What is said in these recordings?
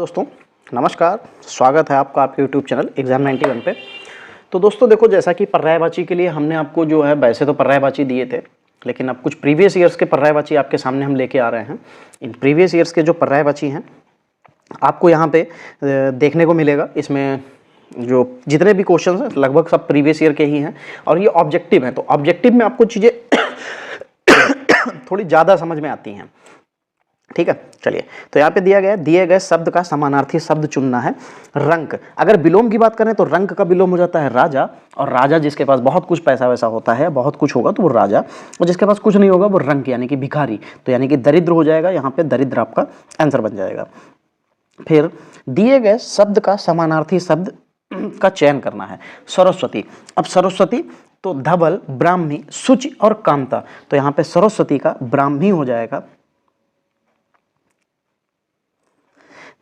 दोस्तों, नमस्कार। स्वागत है आपका आपके YouTube चैनल एग्जाम 91 पे। तो दोस्तों देखो, जैसा कि पर्यायवाची के लिए हमने आपको जो है वैसे तो पर्यायवाची दिए थे, लेकिन अब कुछ प्रीवियस ईयर्स के पर्यायवाची आपके सामने हम लेके आ रहे हैं। इन प्रीवियस ईयर्स के जो पर्यायवाची हैं आपको यहाँ पे देखने को मिलेगा। इसमें जो जितने भी क्वेश्चन हैं लगभग सब प्रीवियस ईयर के ही हैं और ये ऑब्जेक्टिव हैं। तो ऑब्जेक्टिव में आपको चीज़ें थोड़ी ज़्यादा समझ में आती हैं। ठीक है, चलिए। तो यहाँ पे दिए गए शब्द का समानार्थी शब्द चुनना है। रंक, अगर विलोम की बात करें तो रंक का विलोम हो जाता है राजा, और राजा जिसके पास बहुत कुछ पैसा वैसा होता है, बहुत कुछ होगा तो वो राजा, और जिसके पास कुछ नहीं होगा वो रंक यानी कि भिखारी, तो यानी कि दरिद्र हो जाएगा। यहाँ पे दरिद्र आपका आंसर बन जाएगा। फिर दिए गए शब्द का समानार्थी शब्द का चयन करना है। सरस्वती, अब सरस्वती तो धवल, ब्राह्मी, शुचि और कांता, तो यहाँ पे सरस्वती का ब्राह्मी हो जाएगा।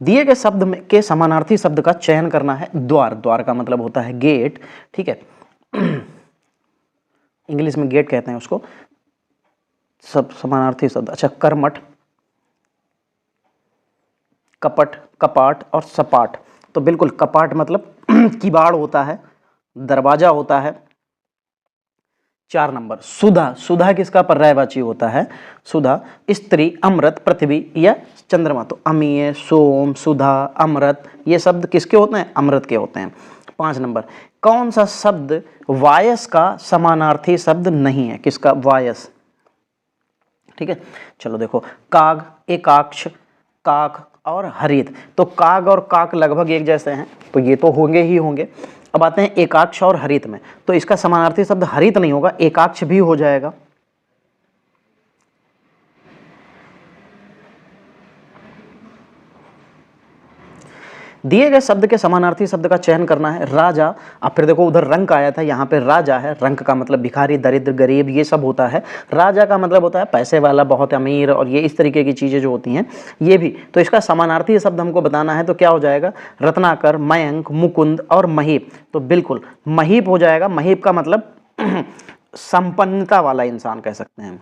दिए गए शब्द में के समानार्थी शब्द का चयन करना है। द्वार, द्वार का मतलब होता है गेट, ठीक है। इंग्लिश में गेट कहते हैं उसको। सब समानार्थी शब्द, अच्छा, कर्मठ, कपट, कपाट और सपाट, तो बिल्कुल कपाट मतलब किवाड़ होता है, दरवाजा होता है। 4 नंबर सुधा, सुधा किसका पर्यायवाची होता है? सुधा, स्त्री, अमृत, पृथ्वी या चंद्रमा, तो अमीय, सोम, सुधा, अमृत, ये शब्द किसके होते हैं? अमृत के होते हैं। 5 नंबर कौन सा शब्द वायस का समानार्थी शब्द नहीं है? किसका? वायस, ठीक है। चलो देखो, काग, एकाक्ष, काक और हरित, तो काग और काक लगभग एक जैसे हैं, तो ये तो होंगे ही होंगे। अब आते हैं एकाक्ष और हरित में, तो इसका समानार्थी शब्द हरित नहीं होगा, एकाक्ष भी हो जाएगा। दिए गए शब्द के समानार्थी शब्द का चयन करना है। राजा, अब फिर देखो उधर रंक आया था, यहाँ पे राजा है। रंक का मतलब भिखारी, दरिद्र, गरीब, ये सब होता है। राजा का मतलब होता है पैसे वाला, बहुत अमीर, और ये इस तरीके की चीज़ें जो होती हैं ये भी। तो इसका समानार्थी शब्द हमको बताना है, तो क्या हो जाएगा? रत्नाकर, मयंक, मुकुंद और महीप, तो बिल्कुल महीप हो जाएगा। महीप का मतलब संपन्नता वाला इंसान कह सकते हैं।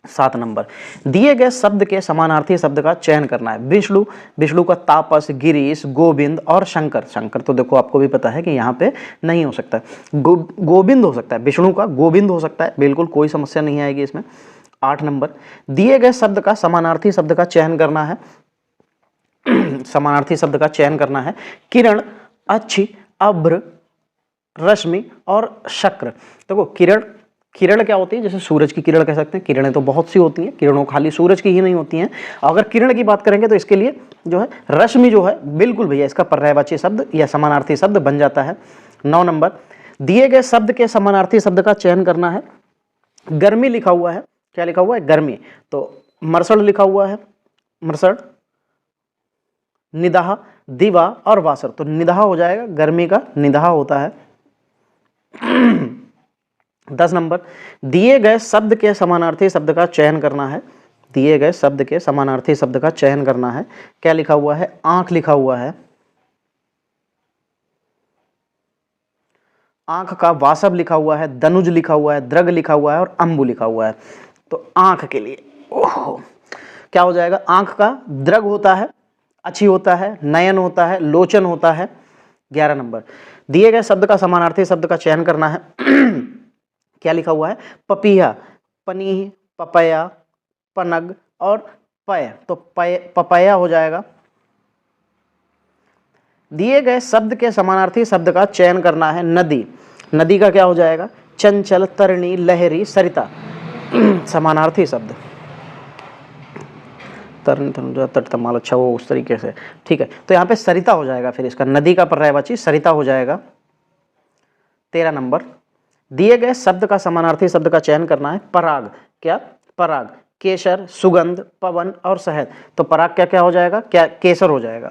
7 नंबर दिए गए शब्द के समानार्थी शब्द का चयन करना है। विष्णु, विष्णु का तापस, गिरीश, गोविंद और शंकर, शंकर तो देखो आपको भी पता है कि यहाँ पे नहीं हो सकता। गोविंद हो सकता है, विष्णु का गोविंद हो सकता है, बिल्कुल कोई समस्या नहीं आएगी इसमें। 8 नंबर दिए गए शब्द का समानार्थी शब्द का चयन करना है। समानार्थी शब्द का चयन करना है। किरण, अच्छी, अभ्र, रश्मि और शक्र, देखो किरण, किरण क्या होती है? जैसे सूरज की किरण कह सकते हैं। किरणें तो बहुत सी होती हैं, किरणों खाली सूरज की ही नहीं होती हैं। अगर किरण की बात करेंगे तो इसके लिए जो है रश्मि जो है, बिल्कुल भैया इसका पर्यायवाची शब्द या समानार्थी शब्द बन जाता है। 9 नंबर दिए गए शब्द के समानार्थी शब्द का चयन करना है। गर्मी लिखा हुआ है, क्या लिखा हुआ है? गर्मी, तो मरसड़ लिखा हुआ है, मरसड़, निदाह, दिवा और वासर, तो निदाह हो जाएगा, गर्मी का निदाह होता है। 10 नंबर दिए गए शब्द के समानार्थी शब्द का चयन करना है। दिए गए शब्द के समानार्थी शब्द का चयन करना है। क्या लिखा हुआ है? आंख लिखा हुआ है। आंख का वासव लिखा हुआ है, दनुज लिखा हुआ है, द्रग लिखा हुआ है और अंबु लिखा हुआ है। तो आंख के लिए ओहो क्या हो जाएगा? आंख का द्रग होता है, अच्छी होता है, नयन होता है, लोचन होता है। 11 नंबर दिए गए शब्द का समानार्थी शब्द का चयन करना है। क्या लिखा हुआ है? पपीहा, पनीह, पपया, पनग और पय, तो पय, पपया हो जाएगा। दिए गए शब्द के समानार्थी शब्द का चयन करना है। नदी, नदी का क्या हो जाएगा? चंचल, तरणी, लहरी, सरिता, समानार्थी शब्द। तरण, तटतमाल, अच्छा वो उस तरीके से, ठीक है। तो यहाँ पे सरिता हो जाएगा, फिर इसका नदी का पर्यायवाची सरिता हो जाएगा। 13 नंबर दिए गए शब्द का समानार्थी शब्द का चयन करना है। पराग, क्या? पराग, केसर, सुगंध, पवन और शहद, तो पराग क्या क्या हो जाएगा? क्या? केसर हो जाएगा।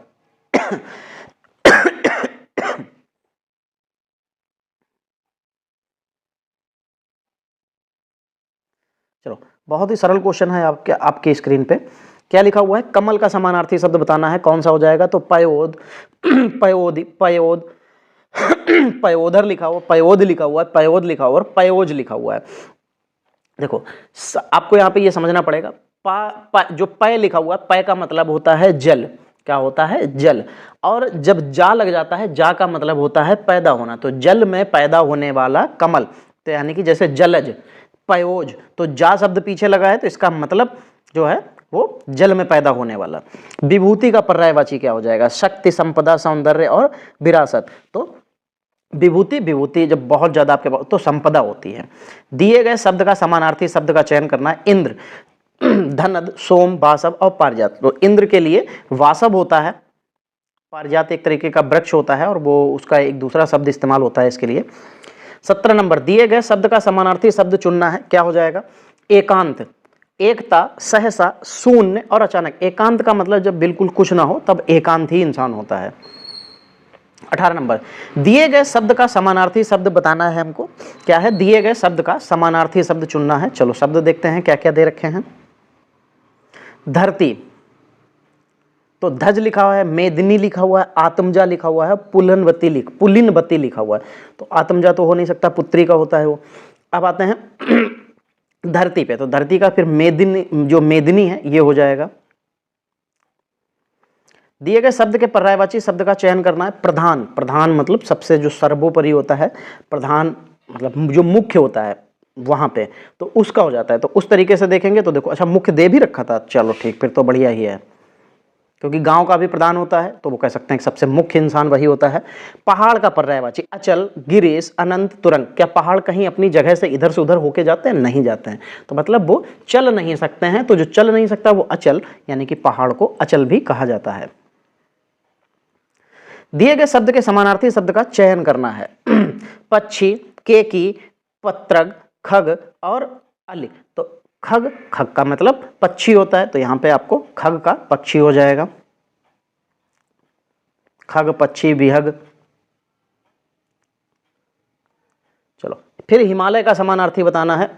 चलो, बहुत ही सरल क्वेश्चन है आपके स्क्रीन पे। क्या लिखा हुआ है? कमल का समानार्थी शब्द बताना है, कौन सा हो जाएगा? तो पयोद, पयोदी, पयोद, पयोधर लिखा हुआ, पयोद लिखा हुआ है, पयोद लिखा हुआ और पयोज लिखा हुआ है। देखो आपको यहाँ पे ये समझना पड़ेगा, जो पय लिखा हुआ है, पय का मतलब होता है जल, क्या होता है, जल। और जब जा लग जाता है, जा का मतलब होता है पैदा होना, तो जल में पैदा होने वाला कमल, तो यानी कि जैसे जलज, पयोज, तो जा शब्द पीछे लगा है तो इसका मतलब जो है वो जल में पैदा होने वाला। विभूति का पर्यायवाची क्या हो जाएगा, शक्ति, संपदा, सौंदर्य और विरासत। तो विभूति, विभूति जब बहुत ज्यादा आपके पास तो संपदा होती है। दिए गए शब्द का समानार्थी शब्द का चयन करना है। इंद्र, धनद, सोम, वासव और पारिजात। तो इंद्र के लिए वासव होता है, पारिजात एक तरीके का वृक्ष होता है और वो उसका एक दूसरा शब्द इस्तेमाल होता है इसके लिए। 17 नंबर, दिए गए शब्द का समानार्थी शब्द चुनना है। क्या हो जाएगा, एकांत, एकता, सहसा, शून्य और अचानक। एकांत का मतलब जब बिल्कुल कुछ ना हो तब एकांत ही इंसान होता है। 18 नंबर, दिए गए शब्द का समानार्थी शब्द बताना है हमको। क्या है, दिए गए शब्द का समानार्थी शब्द चुनना है। चलो शब्द देखते हैं क्या क्या दे रखे हैं। धरती, तो धज लिखा हुआ है, मेदिनी लिखा हुआ है, आत्मजा लिखा हुआ है, पुलिनवती लिखा हुआ है। तो आत्मजा तो हो नहीं सकता, पुत्री का होता है वो। अब आते हैं धरती पे, तो धरती का फिर मेदिनी, जो मेदिनी है ये हो जाएगा। दिए गए शब्द के पर्यायवाची शब्द का चयन करना है। प्रधान, प्रधान मतलब सबसे जो सर्वोपरि होता है, प्रधान मतलब जो मुख्य होता है वहां पे, तो उसका हो जाता है। तो उस तरीके से देखेंगे तो देखो, अच्छा मुख्य दे भी रखा था, चलो ठीक, फिर तो बढ़िया ही है, क्योंकि गांव का भी प्रधान होता है तो वो कह सकते हैं कि सबसे मुख्य इंसान वही होता है। पहाड़ का पर्यायवाची, अचल, गिरीश, अनंत, तुरंग। क्या पहाड़ कहीं अपनी जगह से इधर से उधर होके जाते हैं, नहीं जाते हैं, तो मतलब वो चल नहीं सकते हैं। तो जो चल नहीं सकता वो अचल, यानी कि पहाड़ को अचल भी कहा जाता है। दिए गए शब्द के समानार्थी शब्द का चयन करना है। पक्षी, केकी, पत्रग, खग और अली। तो खग, खग का मतलब पक्षी होता है, तो यहां पे आपको खग का पक्षी हो जाएगा। खग, पक्षी, विहग। चलो फिर हिमालय का समानार्थी बताना है।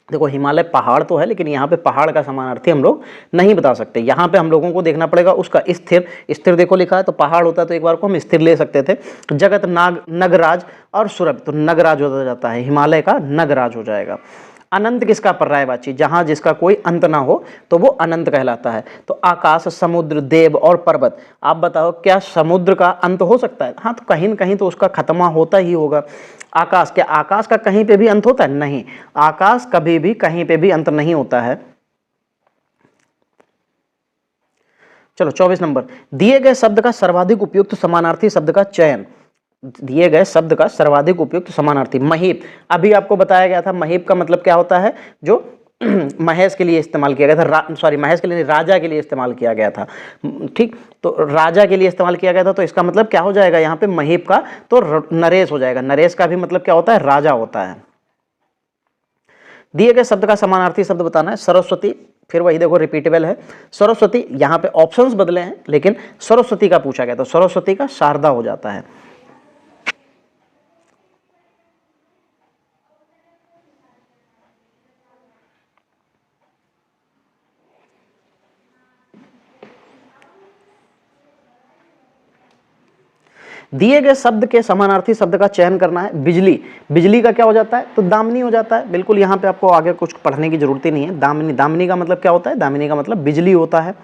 देखो हिमालय पहाड़ तो है, लेकिन यहाँ पे पहाड़ का समानार्थी हम लोग नहीं बता सकते। यहाँ पे हम लोगों को देखना पड़ेगा उसका स्थिर। स्थिर देखो लिखा है, तो पहाड़ होता है तो एक बार को हम स्थिर ले सकते थे। जगत, नाग, नगराज और सुरभ, तो नगराज हो जाता है, हिमालय का नगराज हो जाएगा। अनंत किसका पर्यायवाची, जहां जिसका कोई अंत ना हो तो वो अनंत कहलाता है। तो आकाश, समुद्र, देव और पर्वत। आप बताओ क्या समुद्र का अंत हो सकता है? हाँ, तो कहीं न कहीं तो उसका खत्मा होता ही होगा। आकाश, क्या आकाश का कहीं पे भी अंत होता है? नहीं, आकाश कभी भी कहीं पे भी अंत नहीं होता है। चलो 24 नंबर, दिए गए शब्द का सर्वाधिक उपयुक्त समानार्थी शब्द का चयन। दिए गए शब्द का सर्वाधिक उपयुक्त समानार्थी। महीप, अभी आपको बताया गया था, महीप का मतलब क्या होता है, जो महेश के लिए इस्तेमाल किया गया था, सॉरी महेश के लिए, राजा के लिए इस्तेमाल किया गया था, ठीक। तो राजा के लिए इस्तेमाल किया गया था, तो इसका मतलब क्या हो जाएगा यहाँ पे महीप का, तो नरेश हो जाएगा। नरेश का भी मतलब क्या होता है, राजा होता है। दिए गए शब्द का समानार्थी शब्द बताना है। सरस्वती, फिर वही देखो रिपीटेबल है। सरस्वती, यहाँ पे ऑप्शंस बदले हैं लेकिन सरस्वती का पूछा गया, तो सरस्वती का शारदा हो जाता है। दिए गए शब्द के समानार्थी शब्द का चयन करना है। बिजली, बिजली का क्या हो जाता है, तो दामिनी हो जाता है। बिल्कुल, यहाँ पे आपको आगे कुछ पढ़ने की जरूरत ही नहीं है। दामिनी, दामिनी का मतलब क्या होता है, दामिनी का मतलब बिजली होता है।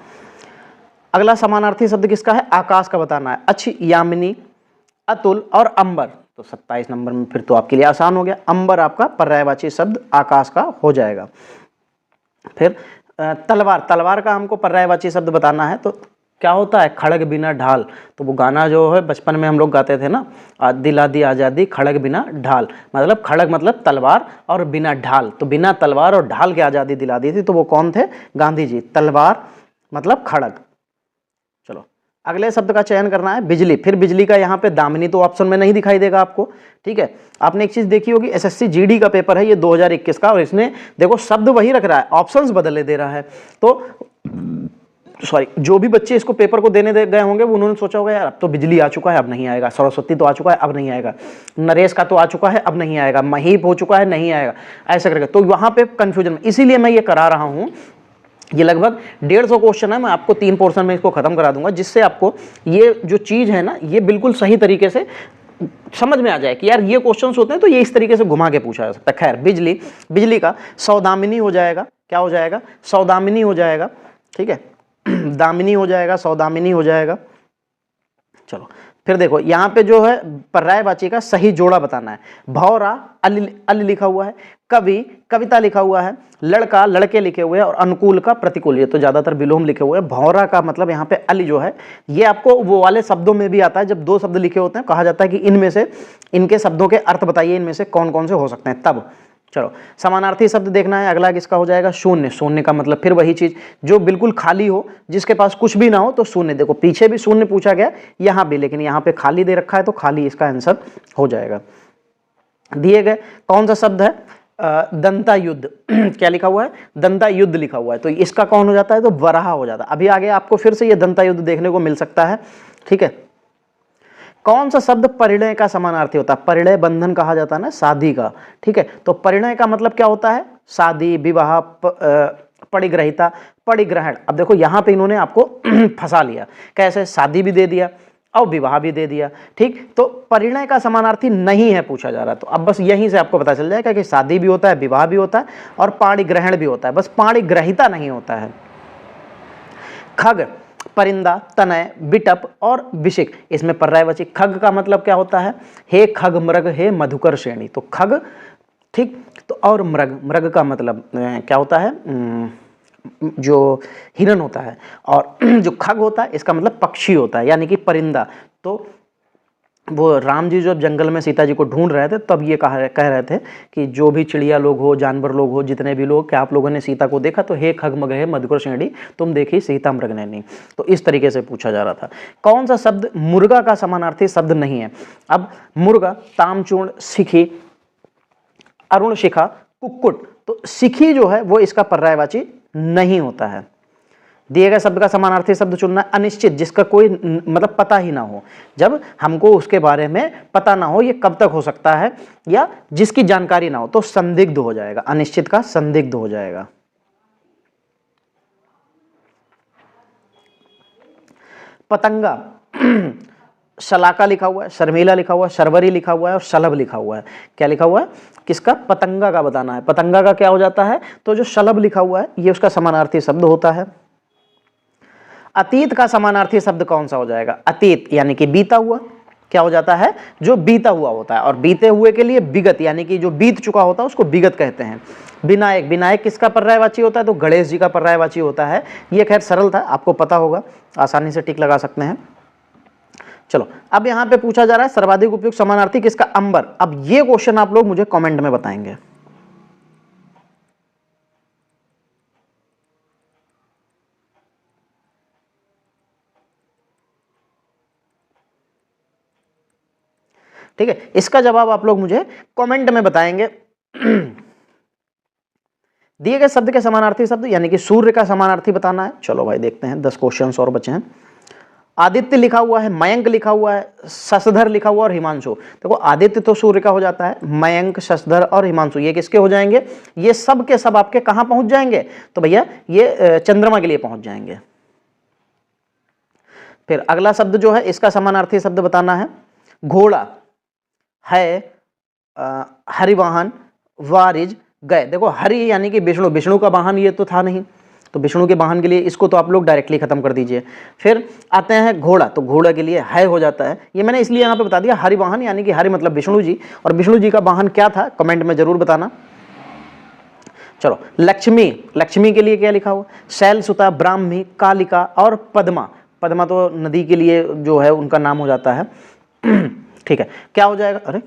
अगला समानार्थी शब्द किसका है, आकाश का बताना है। अच्छी, यामिनी, अतुल और अंबर। तो 27 नंबर में फिर तो आपके लिए आसान हो गया। अंबर आपका पर्यायवाची शब्द आकाश का हो जाएगा। फिर तलवार, तलवार का हमको पर्यायवाची शब्द बताना है। तो क्या होता है, खड़ग बिना ढाल। तो वो गाना जो है बचपन में हम लोग गाते थे ना, दिला दी आज़ादी खड़ग बिना ढाल, मतलब खड़ग मतलब तलवार और बिना ढाल, तो बिना तलवार और ढाल के आज़ादी दिला दी थी। तो वो कौन थे, गांधी जी। तलवार मतलब खड़ग। चलो अगले शब्द का चयन करना है। बिजली, फिर बिजली का यहाँ पे दामिनी तो ऑप्शन में नहीं दिखाई देगा आपको, ठीक है। आपने एक चीज देखी होगी, एसएससी जीडी का पेपर है ये 2021 का, और इसने देखो शब्द वही रख रहा है, ऑप्शंस बदले दे रहा है। तो सॉरी, जो भी बच्चे इसको पेपर को देने गए होंगे वो उन्होंने सोचा होगा यार अब तो बिजली आ चुका है, अब नहीं आएगा। सरस्वती तो आ चुका है, अब नहीं आएगा। नरेश का तो आ चुका है, अब नहीं आएगा। महीप हो चुका है, नहीं आएगा, ऐसा करके। तो वहां पे कंफ्यूजन, इसीलिए मैं ये करा रहा हूं। ये लगभग 150 क्वेश्चन है, मैं आपको 3 पोर्शन में इसको खत्म करा दूंगा, जिससे आपको ये जो चीज है ना, ये बिल्कुल सही तरीके से समझ में आ जाए कि यार ये क्वेश्चंस होते हैं तो ये इस तरीके से घुमा के पूछा जा सकता है। खैर, बिजली, बिजली का सौदामिनी हो जाएगा। क्या हो जाएगा, सौदामिनी हो जाएगा, ठीक है। दामिनी हो जाएगा, सौदामिनी हो जाएगा। चलो फिर देखो यहाँ पे जो है पर्यायवाची का सही जोड़ा बताना है। भौरा अल लिखा हुआ है, कवि कविता लिखा हुआ है, लड़का लड़के लिखे हुए हैं और अनुकूल का प्रतिकूल, ये तो ज्यादातर विलोम लिखे हुए हैं। भौरा का मतलब यहाँ पे अल जो है ये आपको वो वाले शब्दों में भी आता है, जब दो शब्द लिखे होते हैं कहा जाता है कि इनमें से इनके शब्दों के अर्थ बताइए, इनमें से कौन कौन से हो सकते हैं तब। चलो समानार्थी शब्द देखना है, अगला किसका हो जाएगा, शून्य। शून्य का मतलब फिर वही चीज जो बिल्कुल खाली हो, जिसके पास कुछ भी ना हो तो शून्य। देखो पीछे भी शून्य पूछा गया, यहाँ भी, लेकिन यहाँ पे खाली दे रखा है तो खाली इसका आंसर हो जाएगा। दिए गए कौन सा शब्द है, दंता युद्ध क्या लिखा हुआ है, दंता युद्ध लिखा हुआ है, तो इसका कौन हो जाता है, तो वराह हो जाता है। अभी आगे आपको फिर से ये दंता युद्ध देखने को मिल सकता है, ठीक है। कौन सा शब्द परिणय का समानार्थी होता है, परिणय बंधन कहा जाता है ना शादी का, ठीक है। तो परिणय का मतलब क्या होता है, शादी, विवाह, परिग्रहिता, परिग्रहण। अब देखो यहाँ पे इन्होंने आपको फंसा लिया, कैसे, शादी भी दे दिया और विवाह भी दे दिया, ठीक। तो परिणय का समानार्थी नहीं है पूछा जा रहा, तो अब बस यहीं से आपको पता चल जाएगा कि शादी भी होता है, विवाह भी होता है और पाणिग्रहण भी होता है, बस पाणिग्रहिता नहीं होता है। खग, परिंदा, तनय, बिटप और विशिक, इसमें पर्यायवाची। खग का मतलब क्या होता है, हे खग मृग हे मधुकर श्रेणी, तो खग, ठीक। तो और मृग, मृग का मतलब क्या होता है, जो हिरन होता है, और जो खग होता है इसका मतलब पक्षी होता है, यानी कि परिंदा। तो वो राम जी जब जंगल में सीता जी को ढूंढ रहे थे तब ये कह रहे थे कि जो भी चिड़िया लोग हो, जानवर लोग हो, जितने भी लोग, क्या आप लोगों ने सीता को देखा, तो हे खगमग हे मधुकर श्रेणी, तुम देखी सीता मृग नैनी। तो इस तरीके से पूछा जा रहा था। कौन सा शब्द मुर्गा का समानार्थी शब्द नहीं है। अब मुर्गा, तामचूर्ण, सिखी, अरुण शिखा, कुक्कुट, तो सिखी जो है वो इसका पर्यायवाची नहीं होता है। दिए गए शब्द का समानार्थी शब्द चुनना। अनिश्चित, जिसका कोई मतलब पता ही ना हो, जब हमको उसके बारे में पता ना हो ये कब तक हो सकता है, या जिसकी जानकारी ना हो, तो संदिग्ध हो जाएगा, अनिश्चित का संदिग्ध हो जाएगा। पतंगा, शलाका लिखा हुआ है, शर्मिला लिखा हुआ है, शर्वरी लिखा हुआ है और शलभ लिखा हुआ है। क्या लिखा हुआ है, किसका, पतंगा का बताना है। पतंगा का क्या हो जाता है, तो जो शलभ लिखा हुआ है ये उसका समानार्थी शब्द होता है। अतीत का समानार्थी शब्द कौन सा हो जाएगा, अतीत यानी कि बीता हुआ, क्या हो जाता है, जो बीता हुआ होता है, और बीते हुए के लिए विगत यानी कि जो बीत चुका होता है उसको विगत कहते हैं। विनायक, विनायक किसका पर्यायवाची होता है, तो गणेश जी का पर्यायवाची होता है। ये खैर सरल था, आपको पता होगा, आसानी से टिक लगा सकते हैं। चलो अब यहाँ पे पूछा जा रहा है सर्वाधिक उपयुक्त समानार्थी किसका, अंबर। अब ये क्वेश्चन आप लोग मुझे कमेंट में बताएंगे। ठीक है, इसका जवाब आप लोग मुझे कमेंट में बताएंगे। दिए गए शब्द के समानार्थी शब्द, यानी कि सूर्य का समानार्थी बताना है। चलो भाई देखते हैं, 10 क्वेश्चंस और बचे हैं। आदित्य लिखा हुआ है, मयंक लिखा हुआ है, शशधर लिखा हुआ और हिमांशु। देखो आदित्य तो सूर्य का हो जाता है, मयंक, शशधर और हिमांशु ये किसके हो जाएंगे, ये सब के सब आपके कहां पहुंच जाएंगे, तो भैया ये चंद्रमा के लिए पहुंच जाएंगे। फिर अगला शब्द जो है इसका समानार्थी शब्द बताना है। घोड़ा है, हरिवाहन, वारिज, गए। देखो हरि यानी कि विष्णु, विष्णु का वाहन ये तो था नहीं, तो विष्णु के वाहन के लिए इसको तो आप लोग डायरेक्टली खत्म कर दीजिए। फिर आते हैं घोड़ा, तो घोड़ा के लिए है हो जाता है, ये मैंने इसलिए यहाँ पे बता दिया। हरिवाहन यानी कि हरि मतलब विष्णु जी, और विष्णु जी का वाहन क्या था कमेंट में जरूर बताना। चलो लक्ष्मी, लक्ष्मी के लिए क्या लिखा हुआ, शैलसुता, ब्राह्मी, कालिका और पद्मा। पद्मा तो नदी के लिए जो है उनका नाम हो जाता है। ठीक है, क्या हो जाएगा, अरे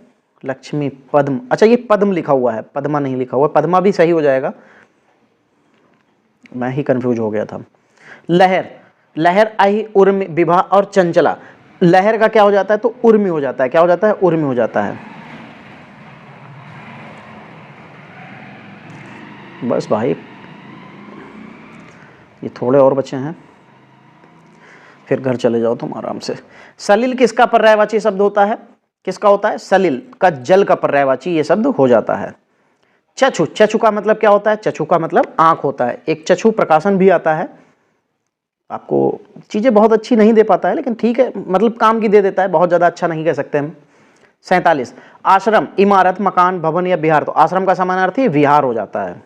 लक्ष्मी पद्म, अच्छा ये पद्म लिखा हुआ है, पद्मा नहीं लिखा हुआ, पद्मा भी सही हो जाएगा, मैं ही कंफ्यूज हो गया था। लहर, लहर, आई, उर्मी, विभा और चंचला। लहर का क्या हो जाता है, तो उर्मी हो जाता है, क्या हो जाता है, उर्मी हो जाता है। बस भाई ये थोड़े और बचे हैं, फिर घर चले जाओ तुम आराम से। सलिल किसका पर्यायवाची शब्द होता है, किसका होता है, सलिल का जल का पर्यायवाची ये शब्द हो जाता है। चक्षु, चक्षु का मतलब क्या होता है, चक्षु का मतलब आंख होता है। एक चक्षु प्रकाशन भी आता है, आपको चीजें बहुत अच्छी नहीं दे पाता है लेकिन ठीक है, मतलब काम की दे देता है, बहुत ज्यादा अच्छा नहीं कह सकते हम। 47 आश्रम, इमारत, मकान, भवन या विहार, तो आश्रम का समानार्थी विहार हो जाता है।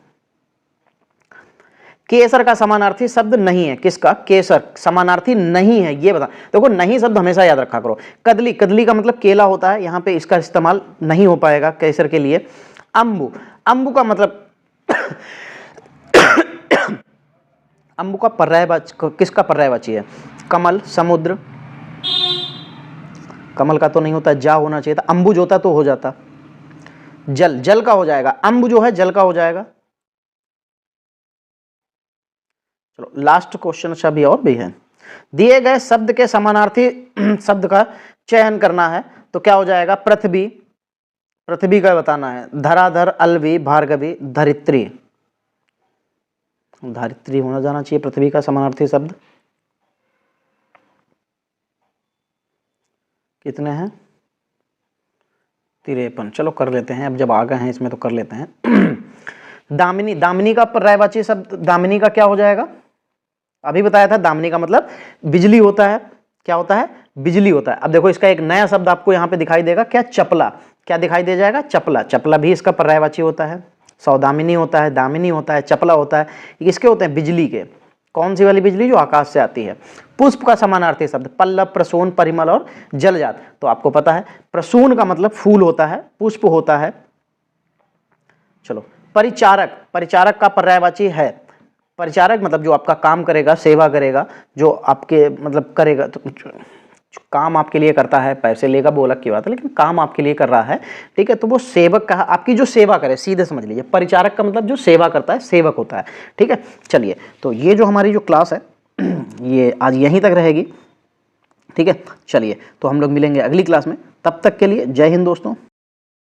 केसर का समानार्थी शब्द नहीं है। किसका? केसर समानार्थी नहीं है, ये बता। देखो नहीं शब्द हमेशा याद रखा करो। कदली, कदली का मतलब केला होता है, यहाँ पे इसका इस्तेमाल नहीं हो पाएगा केसर के लिए। अम्बु, अम्बु का मतलब अम्बु का पर्यायवाची, किसका पर्यायवाची है? कमल, समुद्र, कमल का तो नहीं होता, जा होना चाहिए था। अम्बुज होता तो हो जाता। जल, जल का हो जाएगा। अम्बु जो है जल का हो जाएगा। चलो लास्ट क्वेश्चन अच्छा भी और भी है। दिए गए शब्द के समानार्थी शब्द का चयन करना है, तो क्या हो जाएगा? पृथ्वी, पृथ्वी का बताना है। धराधर, अलवी, भार्गवी, धरित्री, धरित्री होना जाना चाहिए पृथ्वी का समानार्थी शब्द। कितने हैं? 53। चलो कर लेते हैं, अब जब आ गए हैं इसमें तो कर लेते हैं। दामिनी, दामिनी का पर्यायवाची शब्द, दामिनी का क्या हो जाएगा? अभी बताया था, दामिनी का मतलब बिजली होता है। क्या होता है? बिजली होता है। अब देखो इसका एक नया शब्द आपको यहाँ पे दिखाई देगा, क्या? चपला। क्या दिखाई दे जाएगा? चपला। चपला भी इसका पर्यायवाची होता है। सौदामिनी होता है, दामिनी होता है, चपला होता है। किसके होते हैं? बिजली के। कौन सी वाली बिजली? जो आकाश से आती है। पुष्प का समानार्थी शब्द पल्लव, प्रसून, परिमल और जलजात। तो आपको पता है प्रसून का मतलब फूल होता है, पुष्प होता है। चलो परिचारक, परिचारक का पर्यायवाची है। परिचारक मतलब जो आपका काम करेगा, सेवा करेगा, जो आपके मतलब करेगा, तो जो काम आपके लिए करता है, पैसे लेगा वो अलग की बात है, लेकिन काम आपके लिए कर रहा है, ठीक है, तो वो सेवक का, आपकी जो सेवा करे, सीधे समझ लीजिए परिचारक का मतलब जो सेवा करता है, सेवक होता है। ठीक है, चलिए तो ये जो हमारी जो क्लास है ये आज यहीं तक रहेगी। ठीक है, चलिए तो हम लोग मिलेंगे अगली क्लास में। तब तक के लिए जय हिंद दोस्तों।